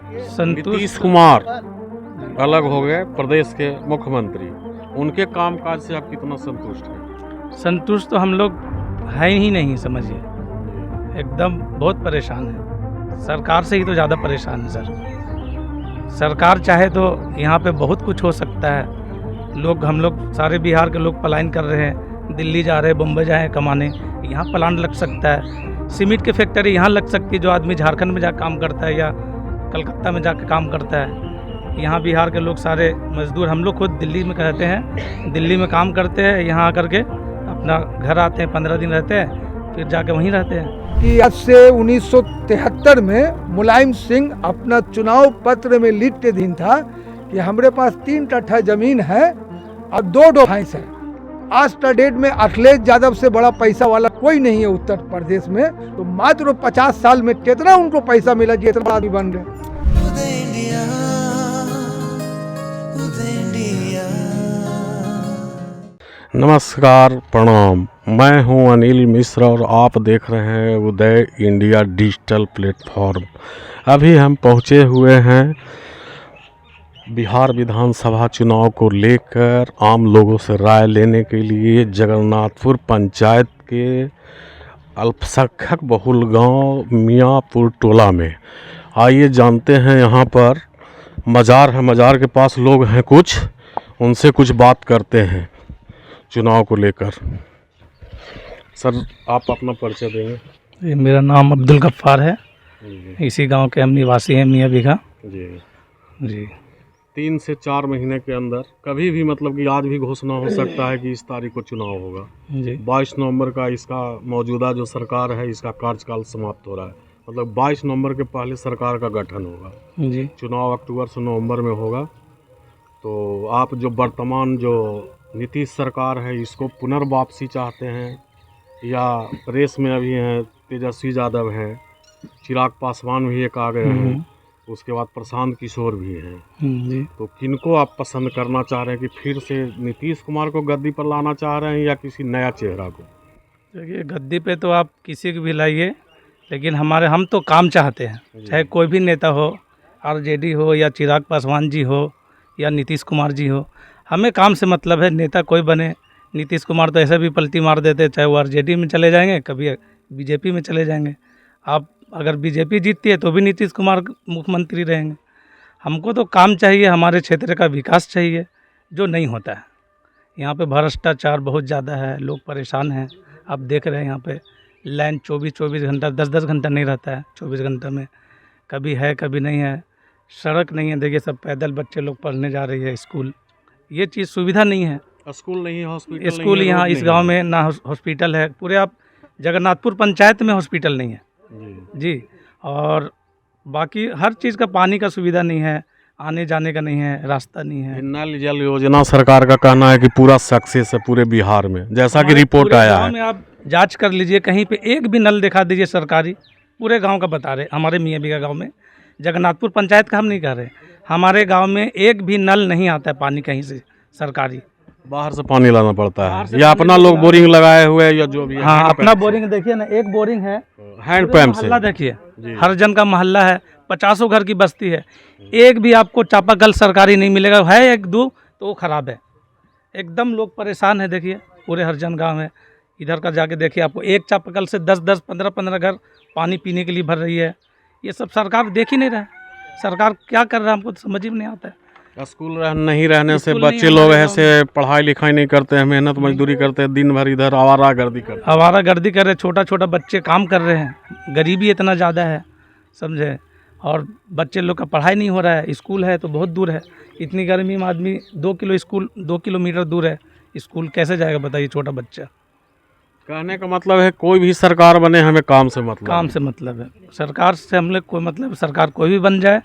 नीतीश कुमार अलग हो गए प्रदेश के मुख्यमंत्री, उनके कामकाज से आप कितना संतुष्ट हैं? संतुष्ट तो हम लोग हैं ही नहीं, समझिए एकदम बहुत परेशान है। सरकार से ही तो ज़्यादा परेशान है सर। सरकार चाहे तो यहाँ पे बहुत कुछ हो सकता है। हम लोग सारे बिहार के लोग पलायन कर रहे हैं, दिल्ली जा रहे हैं, बम्बई जा रहे हैं कमाने। यहाँ प्लांट लग सकता है, सीमेंट की फैक्ट्री यहाँ लग सकती है, जो आदमी झारखंड में जाकर काम करता है या कलकत्ता में जाकर काम करता है। यहाँ बिहार के लोग सारे मजदूर, हम लोग खुद दिल्ली में रहते हैं, दिल्ली में काम करते हैं, यहाँ आकर के अपना घर आते हैं, 15 दिन रहते हैं, फिर जाके वहीं रहते हैं। कि आज से 1973 में मुलायम सिंह अपना चुनाव पत्र में लिख के दिन था कि हमारे पास 3 कट्ठा जमीन है और 2 भैंस है। आज का डेट में अखिलेश यादव से बड़ा पैसा वाला कोई नहीं है उत्तर प्रदेश में। तो मात्र 50 साल में कितना उनको पैसा मिला जी, इतना आदमी बन गए। नमस्कार, प्रणाम। मैं हूं अनिल मिश्र और आप देख रहे हैं उदय इंडिया डिजिटल प्लेटफॉर्म। अभी हम पहुंचे हुए हैं बिहार विधानसभा चुनाव को लेकर आम लोगों से राय लेने के लिए जगन्नाथपुर पंचायत के अल्पसंख्यक बहुल गांव मियाँपुर टोला में। आइए जानते हैं, यहाँ पर मज़ार है, मज़ार के पास लोग हैं कुछ, उनसे कुछ बात करते हैं चुनाव को लेकर। सर, आप अपना परिचय देंगे? मेरा नाम अब्दुल गफ्फार है, इसी गांव के हम निवासी हैं, मियाँ बीघा जी जी। 3 से 4 महीने के अंदर कभी भी, मतलब कि आज भी घोषणा हो सकता है कि इस तारीख को चुनाव होगा जी। 22 नवंबर का इसका मौजूदा जो सरकार है, इसका कार्यकाल समाप्त हो रहा है। मतलब 22 नवंबर के पहले सरकार का गठन होगा जी। चुनाव अक्टूबर से नवंबर में होगा। तो आप जो वर्तमान जो नीतीश सरकार है, इसको पुनर्वापसी चाहते हैं या रेस में अभी हैं? तेजस्वी यादव हैं, चिराग पासवान भी एक आ गए हैं, उसके बाद प्रशांत किशोर भी हैं। जी। तो किनको आप पसंद करना चाह रहे हैं कि फिर से नीतीश कुमार को गद्दी पर लाना चाह रहे हैं या किसी नया चेहरा को? देखिए, गद्दी पे तो आप किसी को भी लाइए, लेकिन हम तो काम चाहते हैं, चाहे कोई भी नेता हो, आरजेडी हो या चिराग पासवान जी हो या नीतीश कुमार जी हो, हमें काम से मतलब है। नेता कोई बने, नीतीश कुमार तो ऐसे भी पलटी मार देते, चाहे वो आरजेडी में चले जाएंगे, कभी बीजेपी में चले जाएंगे। आप अगर बीजेपी जीतती है तो भी नीतीश कुमार मुख्यमंत्री रहेंगे। हमको तो काम चाहिए, हमारे क्षेत्र का विकास चाहिए, जो नहीं होता है। यहाँ पे भ्रष्टाचार बहुत ज़्यादा है, लोग परेशान हैं। आप देख रहे हैं यहाँ पे लाइन 24 घंटा, 10 घंटा नहीं रहता है। 24 घंटा में कभी है कभी नहीं है। सड़क नहीं है, देखिए सब पैदल बच्चे लोग पढ़ने जा रही है स्कूल। ये चीज़ सुविधा नहीं है। स्कूल नहीं है, हॉस्पिटल स्कूल नहीं है, यहाँ रोड इस नहीं गांव है। में ना हॉस्पिटल है। पूरे आप जगन्नाथपुर पंचायत में हॉस्पिटल नहीं है जी। और बाकी हर चीज़ का, पानी का सुविधा नहीं है, आने जाने का नहीं है, रास्ता नहीं है। नल जल योजना सरकार का कहना है कि पूरा सक्सेस है पूरे बिहार में, जैसा कि हमारे रिपोर्ट पूरे आया गांव है। में आप जांच कर लीजिए, कहीं पे एक भी नल दिखा दीजिए सरकारी। पूरे गांव का बता रहे, हमारे मियाँ बीघा गाँव में, जगन्नाथपुर पंचायत का हम नहीं कह रहे, हमारे गाँव में एक भी नल नहीं आता है पानी कहीं से सरकारी। बाहर से पानी लाना पड़ता बाहर है से या पानी अपना लाना लोग बोरिंग लगाए हुए हैं या जो भी है। हाँ, अपना बोरिंग देखिए ना, एक बोरिंग है, हैंड पूरे पंप से। मोहल्ला देखिए, जी। हर जन का मोहल्ला है, 50 घर की बस्ती है, एक भी आपको चापाकल सरकारी नहीं मिलेगा। है एक दो तो वो खराब है। एकदम लोग परेशान है। देखिए पूरे हरजन गांव है, इधर का जाके देखिए, आपको एक चापाकल से 10-10, 15-15 घर पानी पीने के लिए भर रही है। ये सब सरकार देख ही नहीं रहा है। सरकार क्या कर रहा है हमको तो समझ ही नहीं आता है। स्कूल नहीं रहने से स्कूल नहीं बच्चे लोग हमारे ऐसे पढ़ाई लिखाई नहीं करते हैं, मेहनत मजदूरी करते हैं, दिन भर इधर आवारागर्दी करते हैं। आवारागर्दी कर रहे, छोटा छोटा बच्चे काम कर रहे हैं, गरीबी इतना ज़्यादा है, समझे। और बच्चे लोग का पढ़ाई नहीं हो रहा है, स्कूल है तो बहुत दूर है। इतनी गर्मी में आदमी 2 किलोमीटर दूर है, स्कूल कैसे जाएगा बताइए छोटा बच्चा। कहने का मतलब है कोई भी सरकार बने, हमें काम से मतलब काम से मतलब है। सरकार से हम लोग कोई मतलब, सरकार कोई भी बन जाए,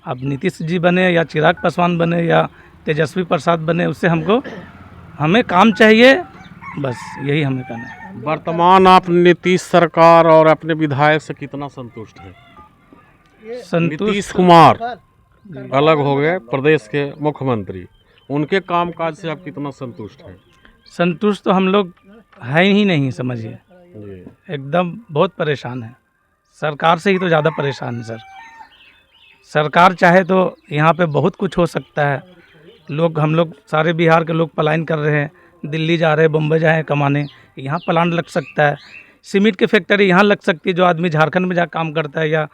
अब नीतीश जी बने या चिराग पासवान बने या तेजस्वी प्रसाद बने, उससे हमें काम चाहिए, बस यही हमें कहना है। वर्तमान आप नीतीश सरकार और अपने विधायक से कितना संतुष्ट हैं? नीतीश कुमार अलग हो गए प्रदेश के मुख्यमंत्री, उनके कामकाज से आप कितना संतुष्ट हैं? संतुष्ट तो हम लोग हैं ही नहीं, समझिए एकदम बहुत परेशान है। सरकार से ही तो ज़्यादा परेशान है सर। सरकार चाहे तो यहाँ पे बहुत कुछ हो सकता है। हम लोग सारे बिहार के लोग पलायन कर रहे हैं, दिल्ली जा रहे हैं, बम्बई जा रहे हैं कमाने, यहाँ प्लांट लग सकता है, सीमेंट की फैक्ट्री यहाँ लग सकती है। जो आदमी झारखंड में जाकर काम करता है या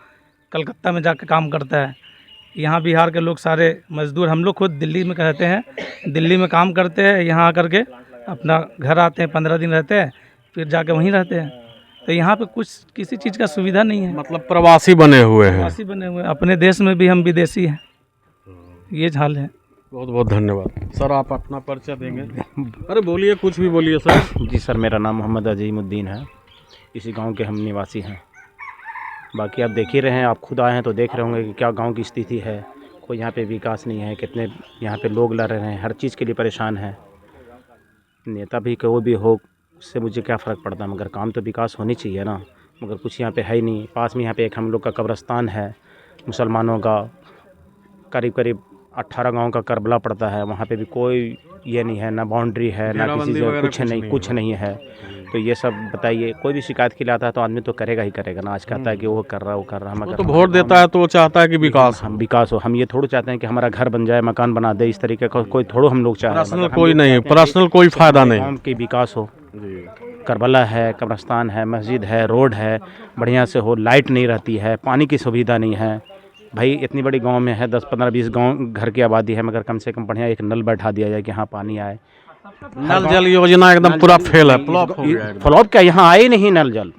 कलकत्ता में जाकर काम करता है, यहाँ बिहार के लोग सारे मजदूर, हम लोग खुद दिल्ली में रहते हैं, दिल्ली में काम करते हैं, यहाँ आकर के अपना घर आते हैं, 15 दिन रहते हैं, फिर जाके वहीं रहते हैं। तो यहाँ पे कुछ किसी चीज़ का सुविधा नहीं है, मतलब प्रवासी बने हुए हैं। प्रवासी बने हुए हैं। अपने देश में भी हम विदेशी हैं, ये हाल है। बहुत बहुत धन्यवाद सर, आप अपना परिचय देंगे? अरे बोलिए, कुछ भी बोलिए सर। जी सर, मेरा नाम मोहम्मद अजीमुद्दीन है, इसी गांव के हम निवासी हैं। बाकी आप देख ही रहे हैं, आप खुद आए हैं तो देख रहे होंगे कि क्या गांव की स्थिति है। कोई यहाँ पे विकास नहीं है, कितने यहाँ पे लोग लड़ रहे हैं, हर चीज़ के लिए परेशान है। नेता भी कोई भी हो, उससे मुझे क्या फ़र्क पड़ता है, मगर काम तो विकास होनी चाहिए ना। मगर कुछ यहाँ पे है ही नहीं। पास में यहाँ पे एक हम लोग का कब्रिस्तान है मुसलमानों का, करीब करीब 18 गांव का करबला पड़ता है, वहाँ पे भी कोई ये नहीं है, ना बाउंड्री है, ना किसी से कुछ नहीं है। तो ये सब बताइए, कोई भी शिकायत के लिए आता है तो आदमी तो करेगा ही करेगा ना। आज कहता है कि वो कर रहा है, वो कर रहा है, मगर तो वोट देता है तो वो चाहता है कि विकास हो। हम ये थोड़ा चाहते हैं कि हमारा घर बन जाए, मकान बना दे, इस तरीके का कोई थोड़ा हम लोग चाहते हैं। पर्सनल कोई फायदा नहीं, गाँव की विकास हो। करबला है, कब्रिस्तान है, मस्जिद है, रोड है, बढ़िया से हो। लाइट नहीं रहती है, पानी की सुविधा नहीं है। भाई इतनी बड़ी गांव में है, 10 15 20 गांव घर की आबादी है, मगर कम से कम बढ़िया एक नल बैठा दिया जाए कि हाँ पानी आए। नल जल योजना एकदम पूरा फेल है, फ्लॉप क्या, यहाँ आए नहीं नल जल।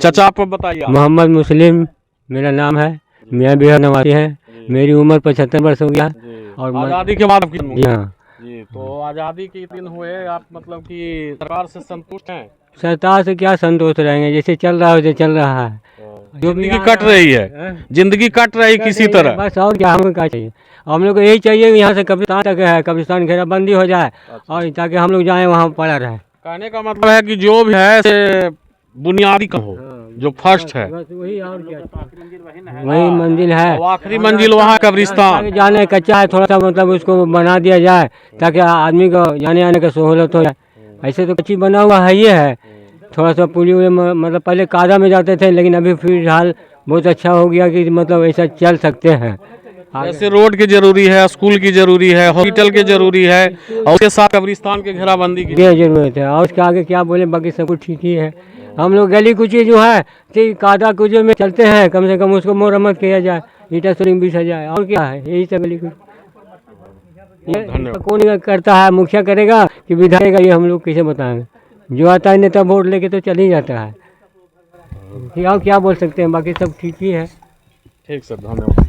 चाचा आप बताइए। मोहम्मद मुस्लिम मेरा नाम है, मैं बिहार निवासी है, मेरी उम्र 75 वर्ष हो गया। और आज़ादी के बाद जी हाँ जी, तो आज़ादी के दिन हुए, आप मतलब कि सरकार से संतुष्ट हैं? सरकार से क्या संतोष रहेंगे, जैसे चल रहा है वैसे चल रहा है। जो जिंदगी कट रही है, जिंदगी कट रही किसी तरह। बस और क्या हमें क्या चाहिए, हम लोग को यही चाहिए कि यहाँ से कब्रिस्तान तक है, कब्रिस्तान घेराबंदी हो जाए और ताकि हम लोग जाएं वहाँ पड़ा रहे। कहने का मतलब है कि जो भी है से बुनियादी का हो, जो फर्स्ट है बस वही, और क्या, वही मंजिल है, आखिरी मंजिल वहाँ कब्रिस्तान। जाने कच्चा है, थोड़ा सा मतलब उसको बना दिया जाए ताकि आदमी को जाने आने का सहूलत हो जाए। ऐसे तो कच्ची बना हुआ है, ये है थोड़ा सा पुली मतलब पहले कादा में जाते थे, लेकिन अभी फिलहाल बहुत अच्छा हो गया कि मतलब ऐसा चल सकते हैं। जैसे रोड की जरूरी है, स्कूल की जरूरी है, हॉस्पिटल की जरूरी है, और उसके साथ कब्रिस्तान के घेराबंदी की जरूरत है। और उसके आगे क्या बोले, बाकी सब कुछ ठीक ही है। हम लोग गली कुची जो है कादा कुचो में चलते हैं, कम से कम उसको मरम्मत किया जाए, ईटा सोलिंग बिछा जाए, और क्या है, यही सब गली कुछ। कौन करता है, मुखिया करेगा कि विधायक, ये हम लोग कैसे बताएंगे। जो आता है नेता वोट लेके तो चल ही जाता है, और क्या बोल सकते हैं, बाकी सब ठीक ही है। ठीक सर, धन्यवाद।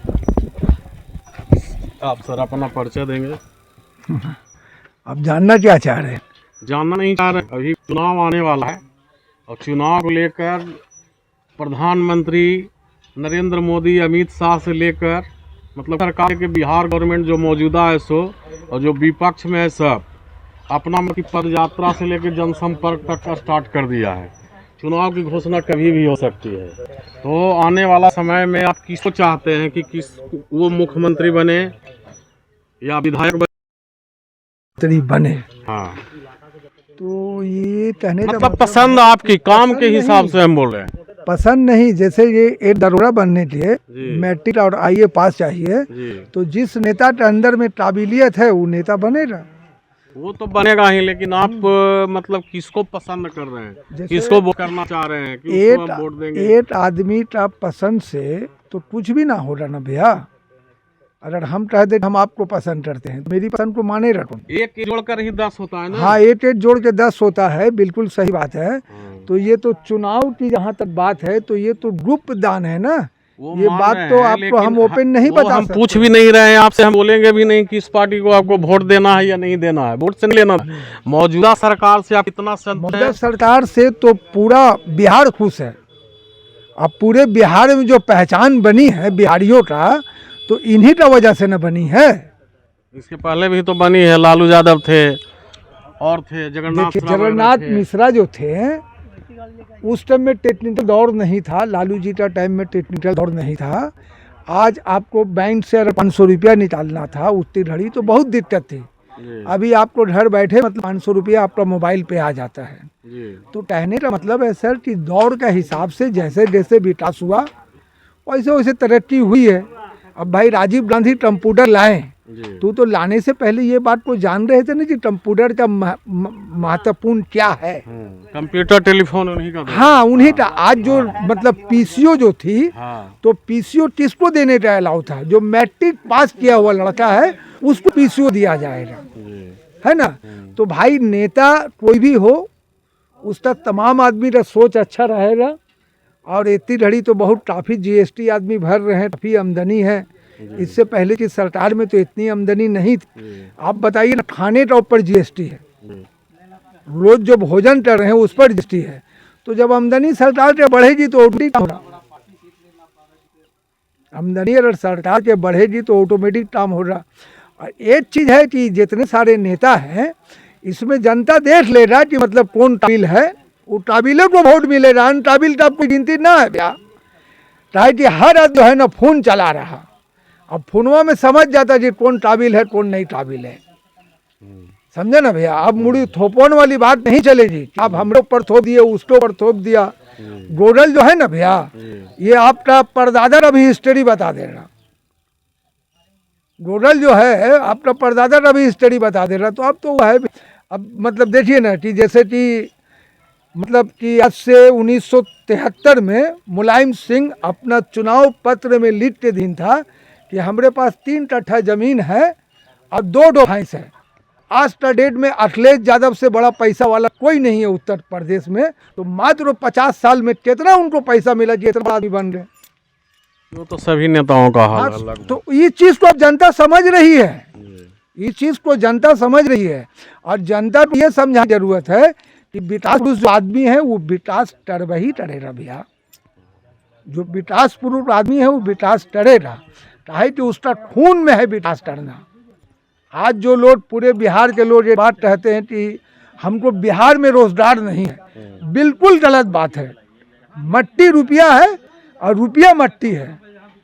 आप सर अपना परिचय देंगे? अब जानना क्या चाह रहे हैं? जानना नहीं चाह रहे, अभी चुनाव आने वाला है और चुनाव को लेकर प्रधानमंत्री नरेंद्र मोदी, अमित शाह से लेकर मतलब सरकार के बिहार गवर्नमेंट जो मौजूदा है सो, और जो विपक्ष में है सब, अपना मतलब पद यात्रा से लेकर जनसंपर्क तक का स्टार्ट कर दिया है। चुनाव की घोषणा कभी भी हो सकती है। तो आने वाला समय में आप किसको चाहते हैं कि किस वो मुख्यमंत्री बने या विधायक बने? हाँ, तो ये कहने का मतलब पसंद आपकी काम के हिसाब से हम बोल रहे हैं। पसंद नहीं, जैसे ये एक दरोगा बनने के लिए मैट्रिक और आईए पास चाहिए, तो जिस नेता के अंदर में काबिलियत है वो नेता बनेगा। वो तो बनेगा ही, लेकिन आप मतलब किसको पसंद कर रहे हैं, किसको वोट करना चाह रहे हैं, किसको हम वोट देंगे? एक आदमी का पसंद से तो कुछ भी ना हो रहा ना भैया। अगर हम कह दे हम आपको पसंद करते हैं तो मेरी पसंद को माने रखो। एक जोड़कर ही 10 होता है ना? हाँ, एक जोड़ के 10 होता है, बिल्कुल सही बात है। तो ये तो चुनाव की जहाँ तक बात है तो ये तो ग्रुप दान है ना, ये बात तो आपको हम ओपन नहीं बता हम सकते। पूछ भी नहीं रहे हैं आपसे, हम बोलेंगे भी नहीं किस पार्टी को आपको वोट देना है या नहीं देना है। वोट से नहीं लेना, मौजूदा सरकार से आप कितना मौजूदा सरकार से तो पूरा बिहार खुश है। अब पूरे बिहार में जो पहचान बनी है बिहारियों का, तो इन्हीं का वजह से न बनी है। इसके पहले भी तो बनी है, लालू यादव थे और थे जगन्नाथ मिश्रा जो थे, उस टाइम में टेक्निकल दौर नहीं था, लालू जी का टाइम में टेक्निकल दौर नहीं था। आज आपको बैंक से अगर 500 रुपया निकालना था उतनी घड़ी तो बहुत दिक्कत थी। अभी आपको घर बैठे मतलब 500 रुपया आपका मोबाइल पे आ जाता है। तो कहने का मतलब है सर कि दौर का हिसाब से जैसे जैसे विकास हुआ वैसे वैसे तरक्की हुई है। अब भाई राजीव गांधी कंप्यूटर लाए, तो लाने से पहले ये बात को जान रहे थे ना कि कंप्यूटर का महत्वपूर्ण क्या है। कंप्यूटर टेलीफोन उन्हीं का था। हाँ उन्हीं का। आज जो मतलब पीसीओ जो थी, तो पीसीओ किसको देने का अलाउ था? जो मैट्रिक पास किया हुआ लड़का है उसको पीसीओ दिया जाएगा, है ना। तो भाई नेता कोई भी हो, उसका तमाम आदमी का सोच अच्छा रहेगा। और इतनी घड़ी तो बहुत काफ़ी जीएसटी आदमी भर रहे हैं, काफ़ी आमदनी है। इससे पहले की सरकार में तो इतनी आमदनी नहीं थी। आप बताइए ना, खाने का ऊपर जीएसटी है, रोज जो भोजन कर रहे हैं उस पर जीएसटी है। तो जब आमदनी सरकार के बढ़ेगी तो ऑटोमेटिक होगा, आमदनी अगर सरकार के बढ़ेगी तो ऑटोमेटिक काम हो रहा। और एक चीज़ है कि जितने सारे नेता हैं इसमें जनता देख ले रहा कि मतलब कौन काबिल है, वो काबिलों को वोट मिलेगा, अनकाबिल का कोई गिनती ना है भैया। चाहे कि हर आदमी जो है ना फोन चला रहा, अब फोनवा में समझ जाता कि कौन काबिल है कौन नहीं काबिल है, समझे ना भैया। अब मुड़ी थोपन वाली बात नहीं चलेगी, आप हमरे ऊपर थोप दिए उसके ऊपर थोप दिया। गोडल जो है ना भैया, ये आपका परदादा का भी हिस्ट्री बता देगा। गोडल जो है आपका परदादा का भी हिस्ट्री बता दे रहा। तो अब तो वो है, अब मतलब देखिए ना कि जैसे कि मतलब कि आज से 1973 में मुलायम सिंह अपना चुनाव पत्र में लिख के दिन था कि हमारे पास 3 कट्ठा जमीन है और 2 भैंस है। आज का डेट में अखिलेश यादव से बड़ा पैसा वाला कोई नहीं है उत्तर प्रदेश में। तो मात्र 50 साल में कितना उनको पैसा मिला कि इतना आदमी बन गए। वो तो सभी नेताओं का हाल है लगभग। तो ये चीज़ को अब जनता समझ रही है, इस चीज़ को जनता समझ रही है। और जनता को ये समझाने जरूरत है कि विकास जो आदमी है वो विकास कर ही करेगा भैया। जो विकास पुरुष आदमी है वो विकास करेगा, चाहे कि उसका खून में है विकास करना। आज जो लोग पूरे बिहार के लोग ये बात कहते हैं कि हमको बिहार में रोजगार नहीं है, बिल्कुल गलत बात है। मट्टी रुपया है और रुपया मट्टी है।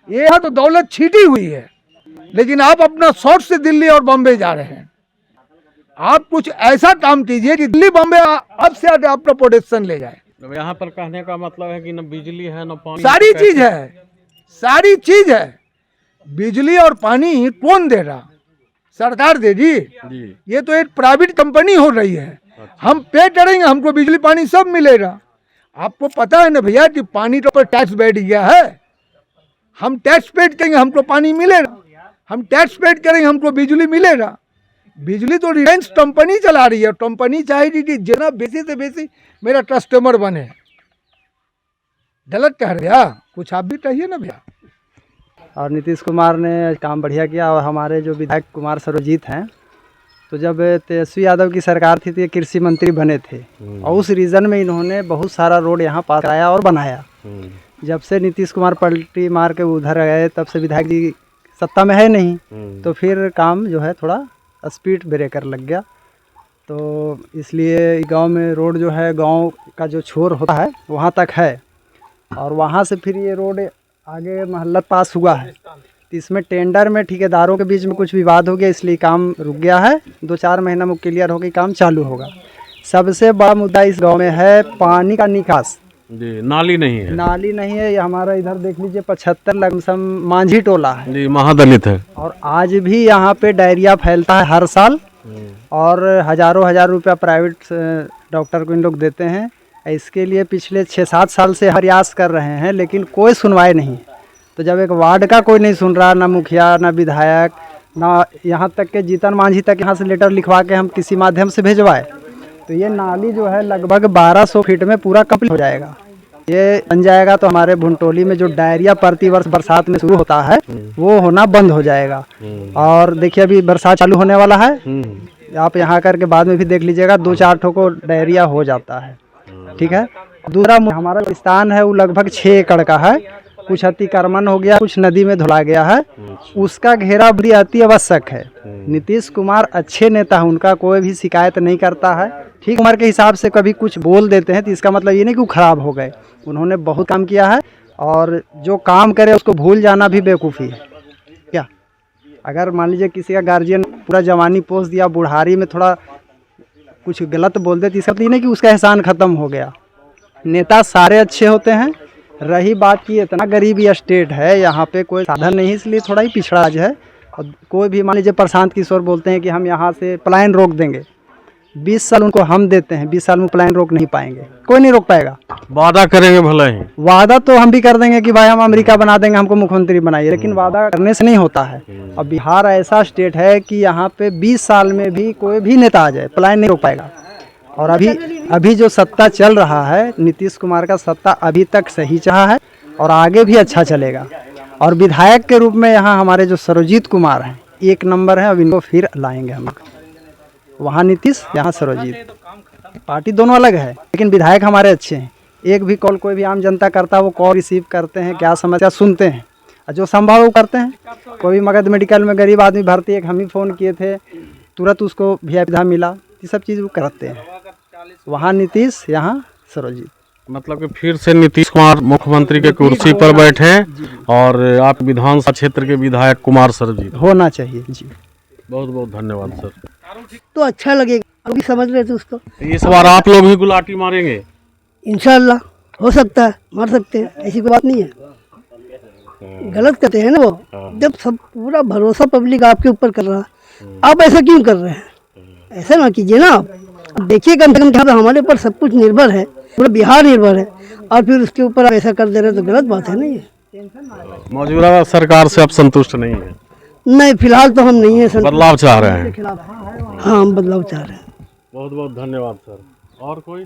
ये यहाँ तो दौलत छीटी हुई है, लेकिन आप अपना शॉर्ट से दिल्ली और बॉम्बे जा रहे हैं। आप कुछ ऐसा काम कीजिए कि दिल्ली बॉम्बे अब से आगे आपका प्रोडक्शन ले जाए। यहाँ पर कहने का मतलब है कि न बिजली है न पानी, सारी चीज है, सारी चीज है। बिजली और पानी कौन दे रहा? सरकार देगी। ये तो एक प्राइवेट कंपनी हो रही है। हम पे करेंगे, हमको बिजली पानी सब मिलेगा। आपको पता है ना भैया कि पानी के ऊपर टैक्स बैठ गया है। हम टैक्स पे करेंगे हमको पानी मिलेगा, हम टैक्स पे करेंगे हमको बिजली मिलेगा। बिजली तो रिलायंस कंपनी चला रही है। कंपनी चाहेगी कि जितना बेसी से बेसी मेरा कस्टमर बने। गलत कह रहे भैया, कुछ आप भी कहिए ना भैया। और नीतीश कुमार ने काम बढ़िया किया। और हमारे जो विधायक कुमार सर्वजीत हैं, तो जब तेजस्वी यादव की सरकार थी तो ये कृषि मंत्री बने थे और उस रीजन में इन्होंने बहुत सारा रोड यहाँ पास कराया और बनाया। जब से नीतीश कुमार पलटी मार के उधर गए तब से विधायक जी सत्ता में है नहीं, तो फिर काम जो है थोड़ा स्पीड ब्रेकर लग गया। तो इसलिए गांव में रोड जो है, गांव का जो छोर होता है वहाँ तक है, और वहाँ से फिर ये रोड आगे मोहल्ला पास हुआ है। तो इसमें टेंडर में ठेकेदारों के बीच में कुछ विवाद हो गया, इसलिए काम रुक गया है। 2-4 महीना में क्लियर होकर काम चालू होगा। सबसे बड़ा मुद्दा इस गांव में है पानी का निकास। जी, नाली नहीं है। नाली नहीं है। ये हमारा इधर देख लीजिए 75 लमसम मांझी टोला है जी, महादलित है। और आज भी यहाँ पे डायरिया फैलता है हर साल, और हज़ारों हजार रुपया प्राइवेट डॉक्टर को इन लोग देते हैं। इसके लिए पिछले 6-7 साल से प्रयास कर रहे हैं, लेकिन कोई सुनवाई नहीं। तो जब एक वार्ड का कोई नहीं सुन रहा, ना मुखिया ना विधायक, ना यहाँ तक के जीतन मांझी तक यहाँ से लेटर लिखवा के हम किसी माध्यम से भेजवाए, तो ये नाली जो है लगभग 1200 फीट में पूरा कंप्लीट हो जाएगा। ये बन जाएगा तो हमारे भुंटोली में जो डायरिया प्रतिवर्ष बरसात में शुरू होता है वो होना बंद हो जाएगा। और देखिए अभी बरसात चालू होने वाला है, आप यहाँ करके बाद में भी देख लीजिएगा 2-4 ठो को डायरिया हो जाता है। ठीक है। दूसरा हमारा स्थान है वो लगभग 6 एकड़ का है। कुछ अतिक्रमण हो गया, कुछ नदी में धुला गया है, उसका घेराबंदी अति आवश्यक है। नीतीश कुमार अच्छे नेता हैं, उनका कोई भी शिकायत नहीं करता है। ठीक उम्र के हिसाब से कभी कुछ बोल देते हैं तो इसका मतलब ये नहीं कि वो खराब हो गए। उन्होंने बहुत काम किया है, और जो काम करे उसको भूल जाना भी बेवकूफ़ी है। क्या अगर मान लीजिए किसी का गार्जियन पूरा जवानी पोस दिया, बुढ़ारी में थोड़ा कुछ गलत बोल दे तो इसका मतलब ये नहीं कि उसका एहसान ख़त्म हो गया। नेता सारे अच्छे होते हैं, रही बात की इतना गरीबी स्टेट है, यहाँ पे कोई साधन नहीं, इसलिए थोड़ा ही पिछड़ा आज है। और कोई भी मान लीजिए प्रशांत किशोर बोलते हैं कि हम यहाँ से पलायन रोक देंगे, 20 साल उनको हम देते हैं, 20 साल में पलायन रोक नहीं पाएंगे, कोई नहीं रोक पाएगा। वादा करेंगे भले ही, वादा तो हम भी कर देंगे कि भाई हम अमेरिका बना देंगे, हमको मुख्यमंत्री बनाइए, लेकिन वादा करने से नहीं होता है। अब बिहार ऐसा स्टेट है कि यहाँ पे 20 साल में भी कोई भी नेता आ जाए, पलायन नहीं रोक पाएगा। और अभी जो सत्ता चल रहा है, नीतीश कुमार का सत्ता अभी तक सही चला है और आगे भी अच्छा चलेगा। और विधायक के रूप में यहाँ हमारे जो सरोजीत कुमार हैं, 1 नंबर है। अब इनको फिर लाएंगे हम, वहाँ नीतीश, यहाँ सरोजीत। पार्टी दोनों अलग है, लेकिन विधायक हमारे अच्छे हैं। एक भी कॉल कोई भी आम जनता करता है, वो कॉल रिसीव करते हैं, क्या समस्या सुनते हैं और जो संभव वो करते हैं। कोई भी मगध मेडिकल में गरीब आदमी भर्ती, एक हम ही फ़ोन किए थे, तुरंत उसको VIP मिला, ये सब चीज़ वो करते हैं। वहाँ नीतीश, यहाँ सरोजीत। मतलब कि फिर से नीतीश कुमार मुख्यमंत्री के कुर्सी पर बैठे और आप विधानसभा क्षेत्र के विधायक कुमार सरोजीत होना चाहिए जी। बहुत बहुत धन्यवाद सर। तो अच्छा लगेगा, अभी समझ रहे थे उसको। इस बार आप लोग ही गुलाटी मारेंगे? इंशाल्लाह हो सकता है, मार सकते हैं, ऐसी कोई बात नहीं है। गलत करते हैं ना वो, जब सब पूरा भरोसा पब्लिक आपके ऊपर कर रहा है, आप ऐसा क्यों कर रहे हैं? ऐसा ना कीजिए ना आप। देखिए कम से कम क्या हमारे ऊपर सब कुछ निर्भर है, पूरा बिहार निर्भर है, और फिर उसके ऊपर आप ऐसा कर दे रहे हैं तो गलत बात है ना ये। मौजूदा सरकार से आप संतुष्ट नहीं है? नहीं, फिलहाल तो हम नहीं है, बदलाव चाह रहे हैं? हाँ, हम बदलाव चाह रहे हैं। बहुत बहुत धन्यवाद सर। और कोई?